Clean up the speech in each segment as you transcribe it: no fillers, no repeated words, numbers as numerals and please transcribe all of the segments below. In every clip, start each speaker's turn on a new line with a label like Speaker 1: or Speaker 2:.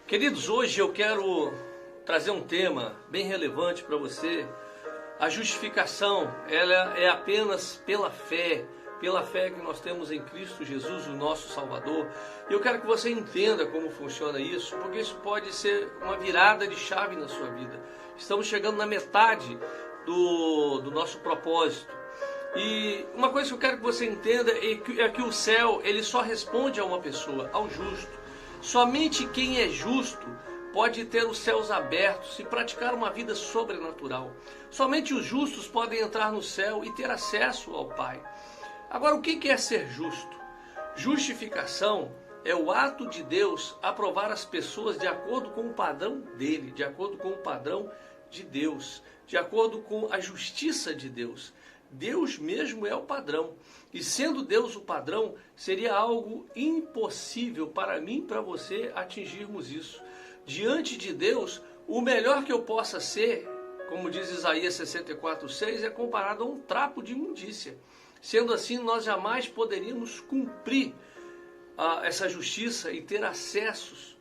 Speaker 1: Queridos, hoje eu quero trazer um tema bem relevante para você. A justificação, ela é apenas pela fé que nós temos em Cristo Jesus, o nosso Salvador. E eu quero que você entenda como funciona isso, porque isso pode ser uma virada de chave na sua vida. Estamos chegando na metade do nosso propósito. E uma coisa que eu quero que você entenda é que o céu, ele só responde a uma pessoa, ao justo. Somente quem é justo pode ter os céus abertos e praticar uma vida sobrenatural. Somente os justos podem entrar no céu e ter acesso ao Pai. Agora, o que é ser justo? Justificação é o ato de Deus aprovar as pessoas de acordo com o padrão dele, de acordo com o padrão de Deus, de acordo com a justiça de Deus. Deus mesmo é o padrão. E sendo Deus o padrão, seria algo impossível para mim e para você atingirmos isso. Diante de Deus, o melhor que eu possa ser, como diz Isaías 64:6, é comparado a um trapo de imundícia. Sendo assim, nós jamais poderíamos cumprir essa justiça e ter acesso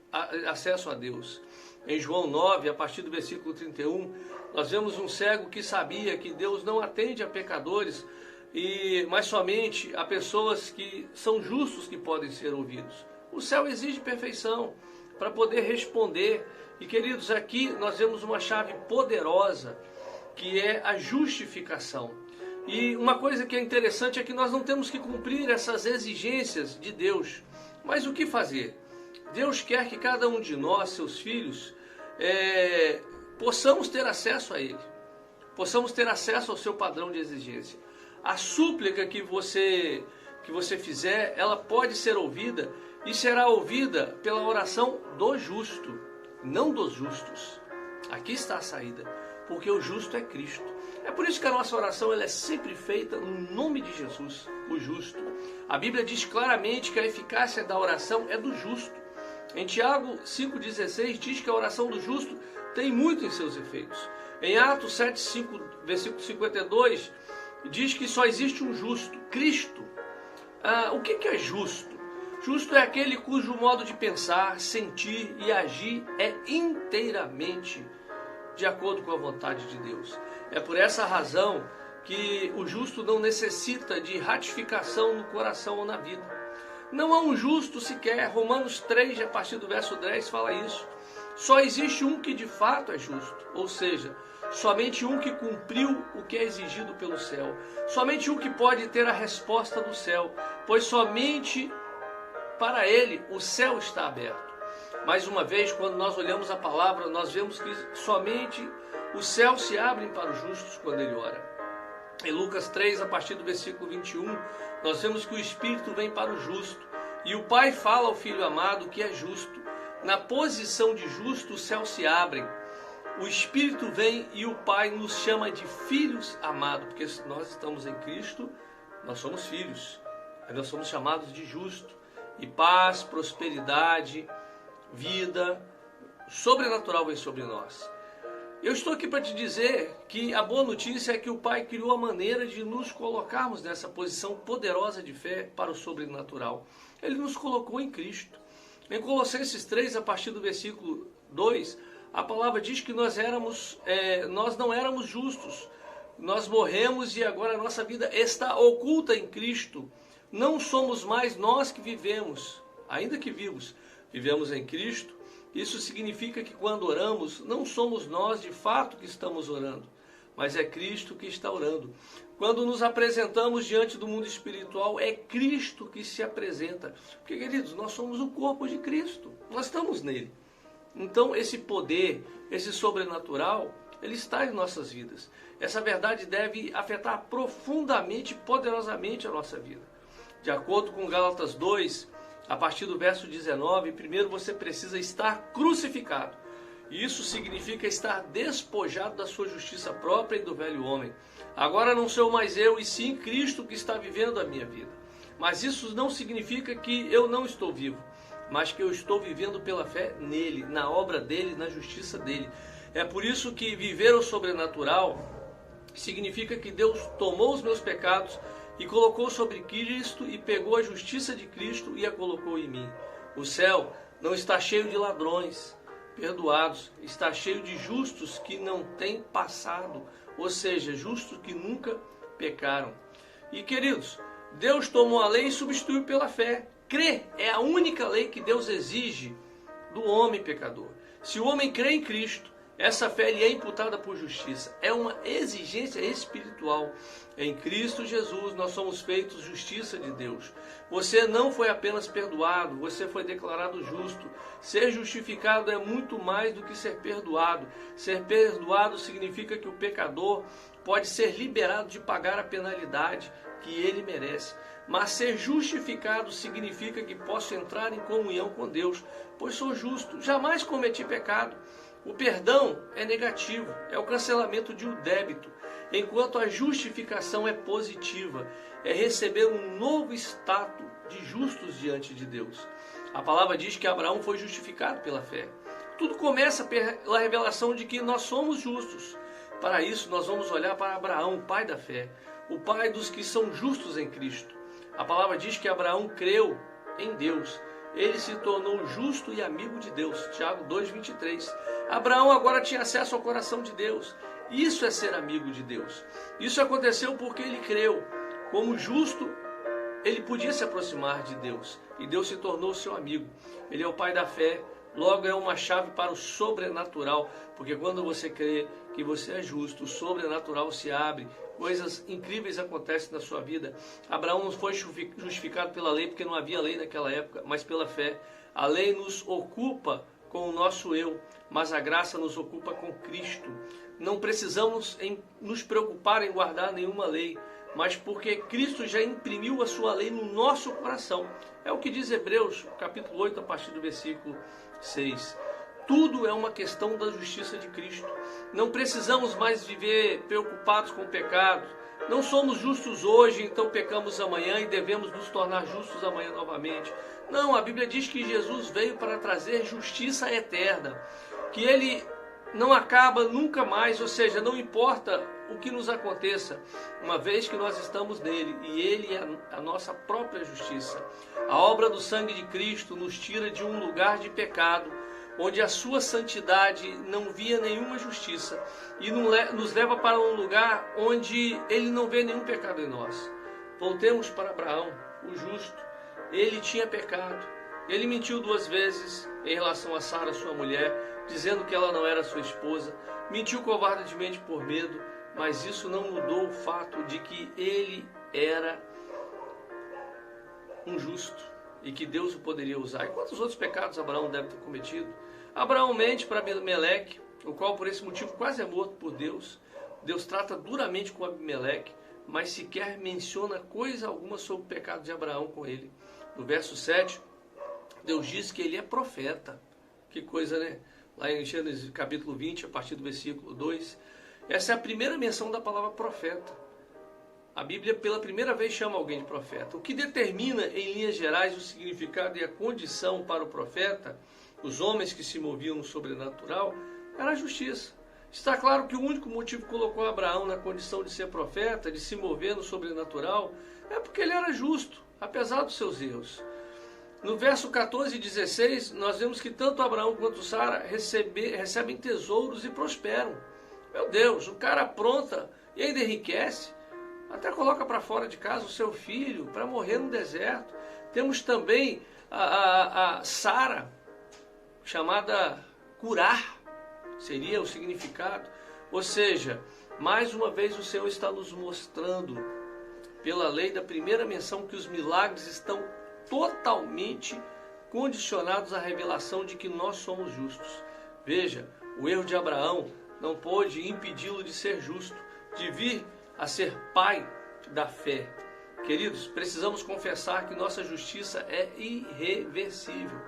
Speaker 1: a Deus. Em João 9, a partir do versículo 31, nós vemos um cego que sabia que Deus não atende a pecadores, mas somente a pessoas que são justos que podem ser ouvidos. O céu exige perfeição para poder responder. E queridos, aqui nós vemos uma chave poderosa, que é a justificação. E uma coisa que é interessante é que nós não temos que cumprir essas exigências de Deus. Mas o que fazer? Deus quer que cada um de nós, seus filhos, possamos ter acesso a Ele. Possamos ter acesso ao seu padrão de exigência. A súplica que você fizer, ela pode ser ouvida e será ouvida pela oração do justo, não dos justos. Aqui está a saída, porque o justo é Cristo. É por isso que a nossa oração ela é sempre feita no nome de Jesus, o justo. A Bíblia diz claramente que a eficácia da oração é do justo. Em Tiago 5,16 diz que a oração do justo tem muito em seus efeitos. Em Atos 7,5, versículo 52, diz que só existe um justo, Cristo. O que é justo? Justo é aquele cujo modo de pensar, sentir e agir é inteiramente de acordo com a vontade de Deus. É por essa razão que o justo não necessita de ratificação no coração ou na vida. Não há um justo sequer. Romanos 3, a partir do verso 10, fala isso. Só existe um que de fato é justo, ou seja, somente um que cumpriu o que é exigido pelo céu. Somente um que pode ter a resposta do céu, pois somente para ele o céu está aberto. Mais uma vez, quando nós olhamos a palavra, nós vemos que somente os céus se abrem para os justos quando ele ora. Em Lucas 3, a partir do versículo 21, nós vemos que o Espírito vem para o justo. E o Pai fala ao Filho amado que é justo. Na posição de justo, os céus se abrem. O Espírito vem e o Pai nos chama de filhos amados. Porque se nós estamos em Cristo, nós somos filhos. Aí nós somos chamados de justo. E paz, prosperidade, vida sobrenatural vem sobre nós. Eu estou aqui para te dizer que a boa notícia é que o Pai criou a maneira de nos colocarmos nessa posição poderosa de fé para o sobrenatural. Ele nos colocou em Cristo. Em Colossenses 3, a partir do versículo 2, a palavra diz que nós não éramos justos. Nós morremos e agora a nossa vida está oculta em Cristo. Não somos mais nós que vivemos, ainda que vivos, vivemos em Cristo. Isso significa que quando oramos, não somos nós de fato que estamos orando, mas é Cristo que está orando. Quando nos apresentamos diante do mundo espiritual, é Cristo que se apresenta. Porque, queridos, nós somos o corpo de Cristo, nós estamos nele. Então, esse poder, esse sobrenatural, ele está em nossas vidas. Essa verdade deve afetar profundamente, poderosamente a nossa vida. De acordo com Gálatas 2, a partir do verso 19, primeiro você precisa estar crucificado. E isso significa estar despojado da sua justiça própria e do velho homem. Agora não sou mais eu, e sim Cristo que está vivendo a minha vida. Mas isso não significa que eu não estou vivo, mas que eu estou vivendo pela fé nele, na obra dele, na justiça dele. É por isso que viver o sobrenatural significa que Deus tomou os meus pecados e colocou sobre Cristo e pegou a justiça de Cristo e a colocou em mim. O céu Não está cheio de ladrões, perdoados. Está cheio de justos que não têm passado, ou seja, justos que nunca pecaram. E queridos, Deus tomou a lei e substituiu pela fé. Crer é a única lei que Deus exige do homem pecador. Se o homem crê em Cristo, essa fé lhe é imputada por justiça. É uma exigência espiritual. Em Cristo Jesus nós somos feitos justiça de Deus. Você não foi apenas perdoado, você foi declarado justo. Ser justificado é muito mais do que ser perdoado. Ser perdoado significa que o pecador pode ser liberado de pagar a penalidade que ele merece. Mas ser justificado significa que posso entrar em comunhão com Deus, pois sou justo, jamais cometi pecado. O perdão é negativo, é o cancelamento de um débito, enquanto a justificação é positiva, é receber um novo status de justos diante de Deus. A palavra diz que Abraão foi justificado pela fé. Tudo começa pela revelação de que nós somos justos. Para isso, nós vamos olhar para Abraão, o pai da fé, o pai dos que são justos em Cristo. A palavra diz que Abraão creu em Deus. Ele se tornou justo e amigo de Deus. Tiago 2,23. Abraão agora tinha acesso ao coração de Deus. Isso é ser amigo de Deus. Isso aconteceu porque ele creu. Como justo, ele podia se aproximar de Deus. E Deus se tornou seu amigo. Ele é o pai da fé. Logo é uma chave para o sobrenatural. Porque quando você crê que você é justo, o sobrenatural se abre. Coisas incríveis acontecem na sua vida. Abraão não foi justificado pela lei, porque não havia lei naquela época, mas pela fé. A lei nos ocupa com o nosso eu, mas a graça nos ocupa com Cristo. Não precisamos nos preocupar em guardar nenhuma lei, mas porque Cristo já imprimiu a sua lei no nosso coração. É o que diz Hebreus, capítulo 8, a partir do versículo 6. Tudo é uma questão da justiça de Cristo. Não precisamos mais viver preocupados com o pecado. Não somos justos hoje, então pecamos amanhã e devemos nos tornar justos amanhã novamente. Não, a Bíblia diz que Jesus veio para trazer justiça eterna, que Ele não acaba nunca mais, ou seja, não importa o que nos aconteça, uma vez que nós estamos nele e Ele é a nossa própria justiça. A obra do sangue de Cristo nos tira de um lugar de pecado, onde a sua santidade não via nenhuma justiça, e nos leva para um lugar onde ele não vê nenhum pecado em nós. Voltemos para Abraão, o justo. Ele tinha pecado. Ele mentiu 2 vezes em relação a Sara, sua mulher, dizendo que ela não era sua esposa. Mentiu covardemente por medo, mas isso não mudou o fato de que ele era um justo e que Deus o poderia usar. E quantos outros pecados Abraão deve ter cometido? Abraão mente para Abimeleque, o qual por esse motivo quase é morto por Deus. Deus trata duramente com Abimeleque, mas sequer menciona coisa alguma sobre o pecado de Abraão com ele. No verso 7, Deus diz que ele é profeta. Que coisa, né? Lá em Gênesis capítulo 20, a partir do versículo 2. Essa é a primeira menção da palavra profeta. A Bíblia pela primeira vez chama alguém de profeta. O que determina em linhas gerais o significado e a condição para o profeta, os homens que se moviam no sobrenatural, era a justiça. Está claro que o único motivo que colocou Abraão na condição de ser profeta, de se mover no sobrenatural, é porque ele era justo, apesar dos seus erros. No verso 14 e 16, nós vemos que tanto Abraão quanto Sara recebem tesouros e prosperam. Meu Deus, o cara apronta e ainda enriquece. Até coloca para fora de casa o seu filho para morrer no deserto. Temos também a Sara, chamada curar, seria o significado. Ou seja, mais uma vez o Senhor está nos mostrando, pela lei da primeira menção, que os milagres estão totalmente condicionados à revelação de que nós somos justos. Veja, o erro de Abraão não pôde impedi-lo de ser justo, de vir a ser pai da fé. Queridos, precisamos confessar que nossa justiça é irreversível,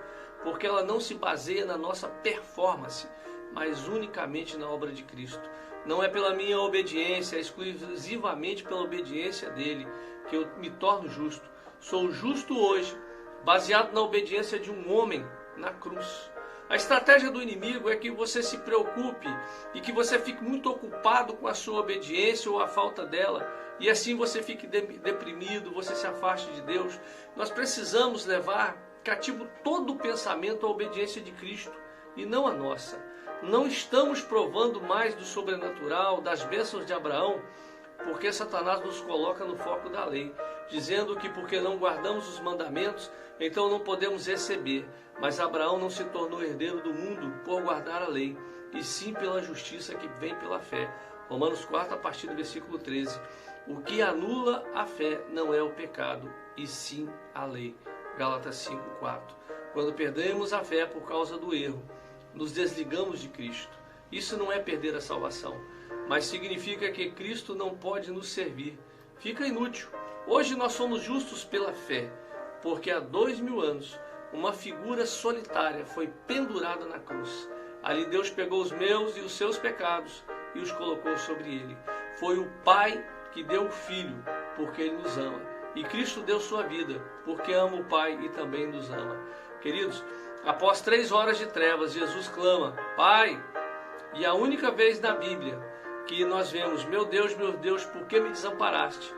Speaker 1: porque ela não se baseia na nossa performance, mas unicamente na obra de Cristo. Não é pela minha obediência, é exclusivamente pela obediência dele que eu me torno justo. Sou justo hoje, baseado na obediência de um homem na cruz. A estratégia do inimigo é que você se preocupe e que você fique muito ocupado com a sua obediência ou a falta dela, e assim você fique deprimido, você se afaste de Deus. Nós precisamos levar cativo todo o pensamento à obediência de Cristo e não a nossa. Não estamos provando mais do sobrenatural, das bênçãos de Abraão, porque Satanás nos coloca no foco da lei, dizendo que porque não guardamos os mandamentos, então não podemos receber. Mas Abraão não se tornou herdeiro do mundo por guardar a lei, e sim pela justiça que vem pela fé. Romanos 4, a partir do versículo 13. O que anula a fé não é o pecado, e sim a lei. Gálatas 5, 4. Quando perdemos a fé por causa do erro, nos desligamos de Cristo. Isso não é perder a salvação, mas significa que Cristo não pode nos servir. Fica inútil. Hoje nós somos justos pela fé, porque há 2000 anos uma figura solitária foi pendurada na cruz. Ali Deus pegou os meus e os seus pecados e os colocou sobre ele. Foi o Pai que deu o Filho, porque ele nos ama. E Cristo deu sua vida, porque ama o Pai e também nos ama. Queridos, após 3 horas de trevas, Jesus clama, Pai, e a única vez na Bíblia que nós vemos, meu Deus, por que me desamparaste?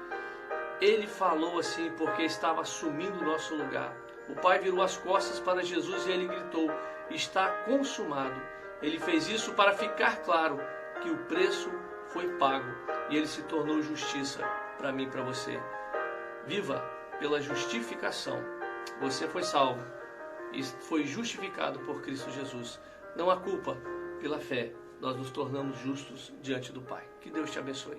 Speaker 1: Ele falou assim porque estava assumindo o nosso lugar. O Pai virou as costas para Jesus e ele gritou, está consumado. Ele fez isso para ficar claro que o preço foi pago e ele se tornou justiça para mim e para você. Viva pela justificação. Você foi salvo e foi justificado por Cristo Jesus. Não há culpa, pela fé nós nos tornamos justos diante do Pai. Que Deus te abençoe.